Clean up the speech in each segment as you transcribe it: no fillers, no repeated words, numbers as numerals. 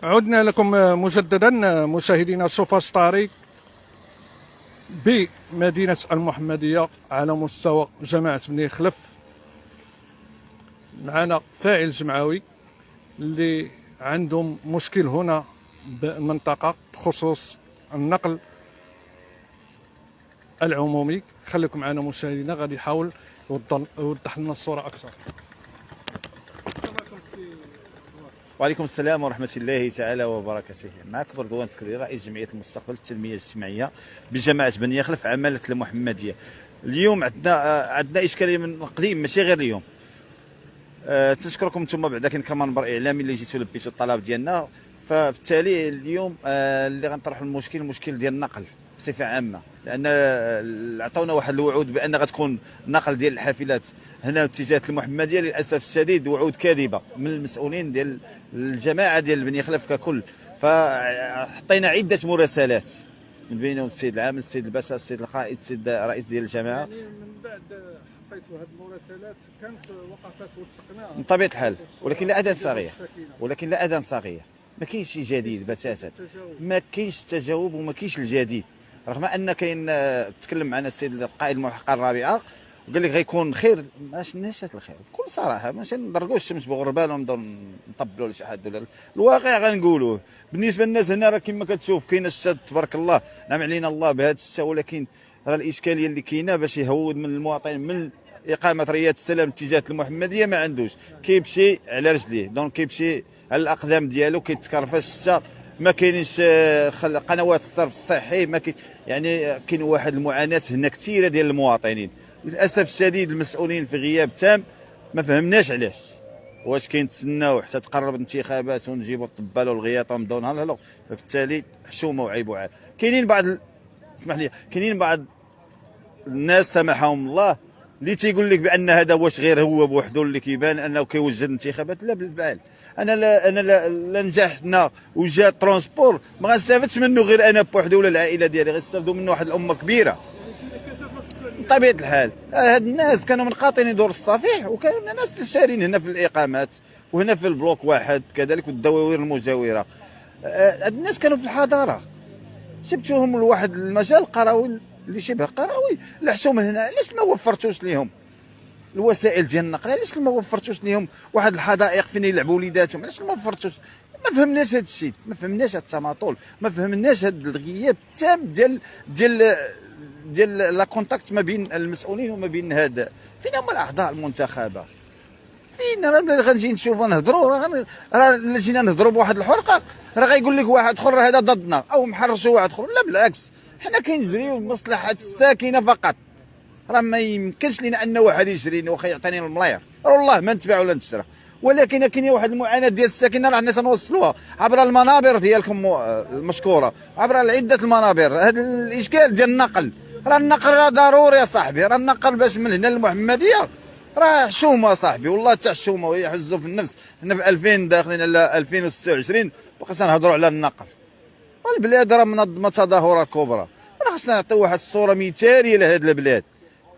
عدنا لكم مجددا مشاهدينا شوفاج طريق بمدينة المحمدية على مستوى جماعة بني خلف. معنا فاعل جمعوي اللي عندهم مشكل هنا بالمنطقة بخصوص النقل العمومي. خليكم معنا مشاهدينا، غادي يحاول يوضح لنا الصورة أكثر. وعليكم السلام ورحمة الله تعالى وبركاته. معك بردوان سكري، رئيس جمعية المستقبل التنمية الاجتماعية بجماعة بني خلف عمالة المحمدية. اليوم عندنا إشكالية من قديم، ماشي غير اليوم. تنشكركم انتم بعدا كمنبر إعلامي اللي جيتوا لبيتوا الطلب ديالنا. فبالتالي اليوم اللي غنطرحوا المشكل ديال النقل بصفه عامه، لان عطاونا واحد الوعود بان غتكون نقل ديال الحافلات هنا اتجاه المحمديه. للاسف الشديد وعود كاذبه من المسؤولين ديال الجماعه ديال بني خلف ككل. فحطينا عده مراسلات من بينهم السيد العامل، السيد الباشا، السيد القائد، السيد رئيس ديال الجماعه. يعني من بعد حطيتوا هذه المراسلات كانت وقفات وثقناها من طبيعه الحال، ولكن لا اذان صاغيه، ما كاينش شي جديد بتاتا، ما كاينش التجاوب وما كاينش الجديد. رغم ان كاين تكلم معنا السيد القائد الملحقه الرابعه وقال لك غيكون خير. ما شفناش هذا الخير بكل صراحه، ماشي نضرقوا الشمس بغربال ونبداو نطبلوا لشي حد ولا الواقع غنقولوه. بالنسبه للناس هنا راه كما كتشوف كاين الشتا تبارك الله، نعم علينا الله بهذا الشتا، ولكن راه الاشكاليه اللي كاينه باش يهود من المواطن من اقامه رياض السلام اتجاه المحمديه ما عندوش، كيمشي على رجليه، دونك كيمشي على الاقدام ديالو، كيتكرفس الشتا، ما كاينش قنوات الصرف الصحي، ما كاين، يعني كاين واحد المعاناه هنا كثيره ديال المواطنين. للاسف الشديد المسؤولين في غياب تام، ما فهمناش علاش. واش كينتسناو حتى تقرب الانتخابات ونجيبوا الطبال والغياطه ونبداو نهلهلو؟ فبالتالي حشومه وعيب وعال. كاينين بعض اسمح لي، كاينين بعض الناس سامحهم الله اللي تيقول لك بان هذا واش غير هو بوحده اللي كيبان انه كيوجد الانتخابات. لا بالفعل، انا لا نجحنا وجا ترونسبور ما غنستافدش منه غير انا بوحدي ولا العائله ديالي، غنستافدوا منه واحد الامه كبيره. بطبيعه الحال هاد الناس كانوا من قاطني دور الصفيح، وكانوا ناس شارين هنا في الاقامات وهنا في البلوك واحد كذلك والدواوير المجاوره. هاد الناس كانوا في الحضاره، جبتوهم لواحد المجال قروي اللي شبه قروي. الحشومه هنا علاش ما وفرتوش ليهم الوسائل ديال النقل؟ علاش ما وفرتوش ليهم واحد الحدائق فين يلعبوا وليداتهم؟ علاش ما وفرتوش؟ ما فهمناش هذا الشيء، ما فهمناش هذا التماطل، ما فهمناش هذا الغياب التام ديال لا كونتاكت ما بين المسؤولين وما بين هذا. فين هما الاعضاء المنتخبه؟ فين؟ راه غنجي نشوفوا نهضروا، راه جينا نهضروا بواحد الحرقه راه غيقول لك واحد اخر هذا ضدنا او محرشوا واحد اخر. لا بالعكس، حنا كنجريو لمصلحه الساكنه فقط. راه ما يمكنش لنا ان واحد يجريني واخا يعطيني الملاير، والله ما نتبع ولا نشرى. ولكن كاين واحد المعاناه ديال الساكنه راه حنا تنوصلوها عبر المنابر ديالكم المشكوره، عبر عده المنابر. هذا الاشكال ديال النقل، راه النقل راه ضروري يا صاحبي، راه النقل باش من هنا للمحمديه راه حشومه صاحبي، والله حتى حشومه ويحزوا في النفس. حنا في 2000 داخلين على 2026 بقينا نهضروا على النقل. والبلاد راه منظمه تظاهرات كبرى، راه خصنا نعطيو واحد الصوره مثاليه لهذه البلاد،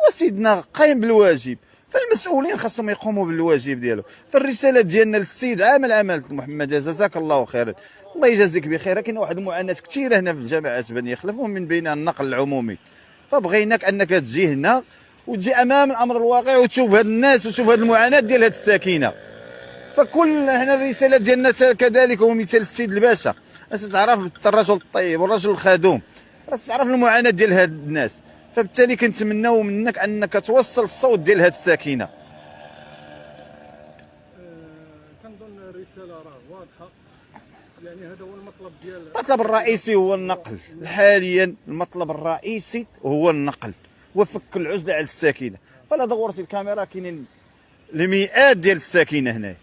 وسيدنا قايم بالواجب. فالمسؤولين خاصهم يقوموا بالواجب ديالو. فالرساله ديالنا للسيد عامل عماله محمد، جزاك الله خيرا، الله يجازيك بخير. كاين واحد المعاناه كثيره هنا في جماعه بني خلف ومن بينها النقل العمومي. فبغيناك انك تجي هنا وتجي امام الامر الواقع وتشوف هاد الناس وتشوف هاد المعاناه ديال هاد الساكنه. فكل هنا الرساله ديالنا كذلك هو مثال السيد الباشا، تعرف الرجل الطيب والرجل الخدوم، راه تعرف المعاناه ديال هاد الناس. فبالتالي كنتمناو منك انك توصل الصوت ديال هاد الساكنه. كنظن الرساله راه واضحه، يعني هذا هو المطلب ديال المطلب الرئيسي هو النقل. حاليا المطلب الرئيسي هو النقل وفك العزله على الساكنه. فلا دورتي الكاميرا كاينين المئات ديال الساكنه هنا،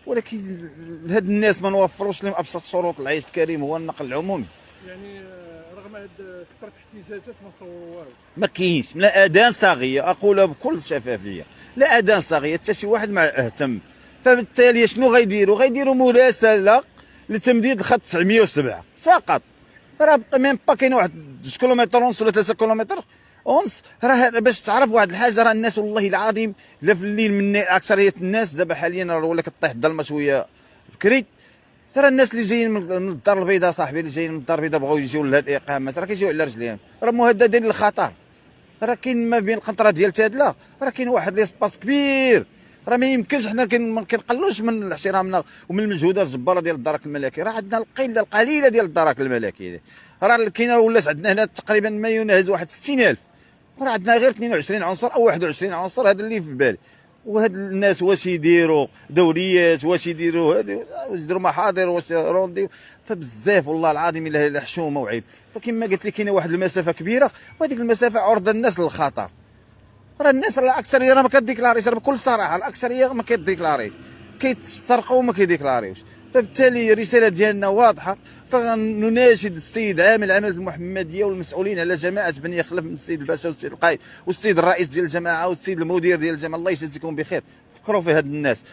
ولكن هاد الناس ما نوفروش لهم ابسط شروط العيش الكريم هو النقل العمومي. يعني رغم هاد كثره الاحتجاجات ما صوروا والو، ما كاينش لا اذان صاغيه، اقولها بكل شفافيه، لا اذان صاغيه حتى شي واحد ما اهتم. فبالتالي شنو غيديروا مراسله لتمديد الخط 907 فقط. راه ميم با كاين واحد 2 كيلومتر ونص ولا 3 كيلومتر ونص. راه باش تعرف واحد الحاجه، راه الناس والله العظيم لا في الليل من اكثريه الناس دابا حاليا راه ولا كطيح الظلمه شويه بكري، ترى الناس اللي جايين من الدار البيضاء صاحبي، اللي جايين من الدار البيضاء بغاو يجيو لهاد الاقامات، راه كيجيو على رجليهم، راه مهددين للخطر. راه كاين ما بين القنطره ديال تادله راه كاين واحد ليسباس كبير، راه ما يمكنش حنا ما كنقلوش من احترامنا ومن المجهودات الجباره ديال الدرك الملكي. راه عندنا القله القليله ديال الدرك الملكي، راه كاينه ولات عندنا هنا تقريبا ما يناهز واحد 60,000، وراه عندنا غير 22 عنصر او 21 عنصر، هذا اللي في بالي. وهاد الناس واش يديروا دوريات، واش يديروا هادي، واش يديروا محاضر، واش روندي، فبزاف والله العظيم الا حشومه وعيب. فكما قلت لك كاينه واحد المسافه كبيره، وهذيك المسافه عرضه الناس للخطر. راه الناس الاكثريه راه ما كديكلاريش، راه بكل صراحه الاكثريه ما كيديكلاريش، كيتسرقوا وما كيديكلاريوش. فبالتالي الرساله ديالنا واضحه، فنناشد السيد عامل العمل المحمديه والمسؤولين على جماعه بني خلف من السيد الباشا والسيد القائد والسيد الرئيس ديال الجماعه والسيد المدير ديال الجماعه، الله يجازيكم بخير. فكروا في هاد الناس،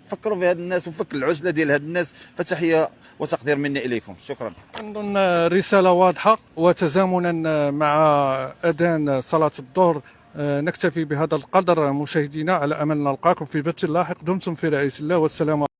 فكروا في هاد الناس وفك العزله ديال هاد الناس. فتحيه وتقدير مني اليكم، شكرا. أظن الرسالة واضحة، وتزامنا مع أذان صلاة الظهر نكتفي بهذا القدر مشاهدينا، على أمل نلقاكم في بث لاحق. دمتم في رعاية الله، والسلام عليكم.